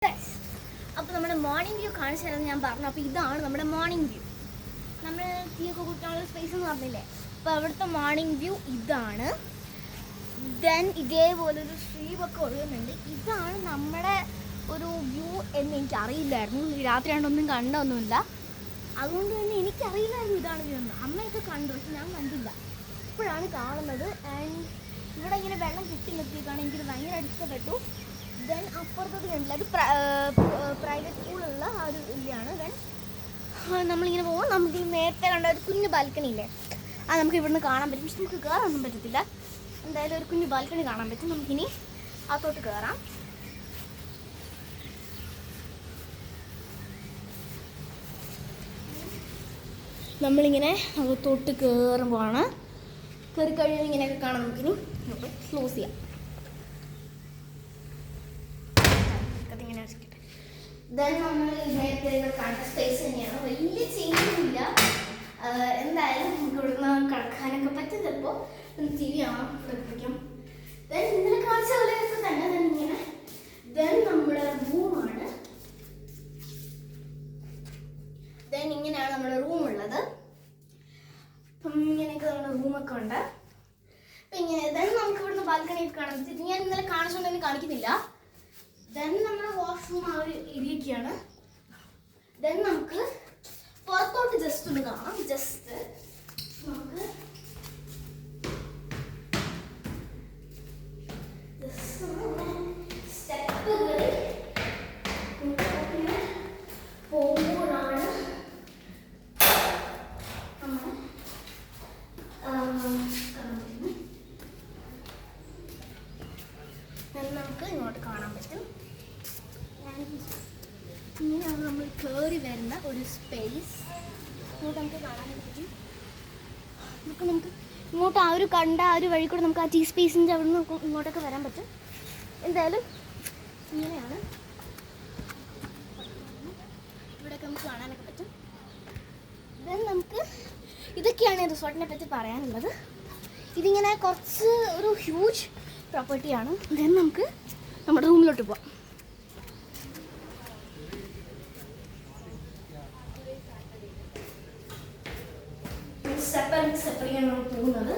അപ്പോൾ നമ്മുടെ morning view കാണിച്ചു തരാമെന്ന് ഞാൻ പറഞ്ഞു. അപ്പോൾ ഇതാണ് നമ്മുടെ മോർണിംഗ് വ്യൂ. നമ്മൾ തീയൊക്കെ കൂട്ടാനുള്ള സ്പേസ് എന്ന് പറഞ്ഞില്ലേ, അപ്പോൾ അവിടുത്തെ മോർണിംഗ് വ്യൂ ഇതാണ്. ദെൻ ഇതേപോലൊരു സ്ട്രീമൊക്കെ ഒഴുകുന്നുണ്ട്. ഇതാണ് നമ്മുടെ ഒരു വ്യൂ എന്ന് എനിക്കറിയില്ലായിരുന്നു. രാത്രി ആണ്ടൊന്നും കണ്ടൊന്നുമില്ല, അതുകൊണ്ട് തന്നെ എനിക്കറിയില്ലായിരുന്നു ഇതാണ് വ്യൂ എന്ന്. അമ്മയൊക്കെ കണ്ടു, പക്ഷെ ഞാൻ കണ്ടില്ല, ഇപ്പോഴാണ് കാണുന്നത്. ആൻഡ് ഇവിടെ ഇങ്ങനെ വെള്ളം കിട്ടി നിർത്തിയിട്ടാണ് എനിക്കിത് ഭയങ്കരമായിട്ട് ഇഷ്ടപ്പെട്ടു. ദെൻ അപ്പുറത്തത് കണ്ടില്ല, അത് പ്രൈവറ്റ് സ്കൂളുള്ള ആ ഒരു ഇല്ലാണ്. ദെൻ നമ്മളിങ്ങനെ പോകുമ്പോൾ നമുക്ക് നേരത്തെ കണ്ട ഒരു കുഞ്ഞു ബാൽക്കണി ഇല്ലേ, അത് നമുക്ക് ഇവിടുന്ന് കാണാൻ പറ്റും. പക്ഷെ നമുക്ക് കയറാനൊന്നും പറ്റത്തില്ല. എന്തായാലും ഒരു കുഞ്ഞു ബാൽക്കണി കാണാൻ പറ്റും. നമുക്കിനി അകത്തോട്ട് കയറാം. നമ്മളിങ്ങനെ അകത്തോട്ട് കയറുമ്പോഴാണ്, കയറി കഴിയുമ്പോൾ ഇങ്ങനെയൊക്കെ കാണാം. നമുക്കിനി ക്ലോസ് ചെയ്യാം. അതിങ്ങനെ വെച്ചിട്ട് ദെൻ നമ്മൾ നേരത്തെ കണ്ട സ്പേസ് തന്നെയാണ്, വലിയ ചേഞ്ചൊന്നുമില്ല. എന്തായാലും നമുക്ക് ഇവിടുന്ന് കിടക്കാനൊക്കെ പറ്റും. ചിലപ്പോൾ ടി വി ആവാം, പഠിപ്പിക്കാം. ദെൻ ഇന്നലെ കാണിച്ച പോലെയൊക്കെ തന്നെ ഇങ്ങനെ. ദെൻ നമ്മുടെ റൂമാണ്. ദെൻ ഇങ്ങനെയാണ് നമ്മുടെ റൂം ഉള്ളത്. അപ്പം ഇങ്ങനെയൊക്കെ നമ്മുടെ റൂമൊക്കെ ഉണ്ട്. അപ്പം ഇങ്ങനെ ദെൻ നമുക്ക് ഇവിടുന്ന് ബാൽക്കണിയൊക്കെ കാണാൻ പറ്റും. ഞാൻ ഇന്നലെ കാണിച്ചുകൊണ്ടൊന്നും കാണിക്കുന്നില്ല. ദെൻ നമ്മുടെ വാഷ്റൂം ആ ഒരു ഏരിയയൊക്കെയാണ്. ദെൻ നമുക്ക് പുറത്തോട്ട് ജസ്റ്റ് ഒന്ന് കാണാം. ജസ്റ്റ് നമുക്ക് സ്റ്റെപ്പ് കയറി പോകുമ്പോഴാണ് നമ്മൾ നമുക്ക് ഇങ്ങോട്ട് കാണാൻ പറ്റും. ഇങ്ങനെയാണ് നമ്മൾ കയറി വരുന്ന ഒരു സ്പേസ്. ഇങ്ങോട്ട് നമുക്ക് കാണാൻ പറ്റും. നമുക്ക് ഇങ്ങോട്ട് ആ ഒരു കണ്ട ആ ഒരു വഴി കൂടെ നമുക്ക് ആ ടീ സ്പേസിൻ്റെ അവിടെ നിന്ന് ഇങ്ങോട്ടൊക്കെ വരാൻ പറ്റും. എന്തായാലും ഇങ്ങനെയാണ് ഇവിടെയൊക്കെ നമുക്ക് കാണാനൊക്കെ പറ്റും. ദെൻ നമുക്ക് ഇതൊക്കെയാണ് റിസോർട്ടിനെ പറ്റി പറയാനുള്ളത്. ഇതിങ്ങനെ കുറച്ച് ഒരു ഹ്യൂജ് പ്രോപ്പർട്ടിയാണ്. ദെൻ നമുക്ക് നമ്മുടെ റൂമിലോട്ട് പോവാം. സെപ്പറേറ്റ് ആണ് പോകുന്നത്.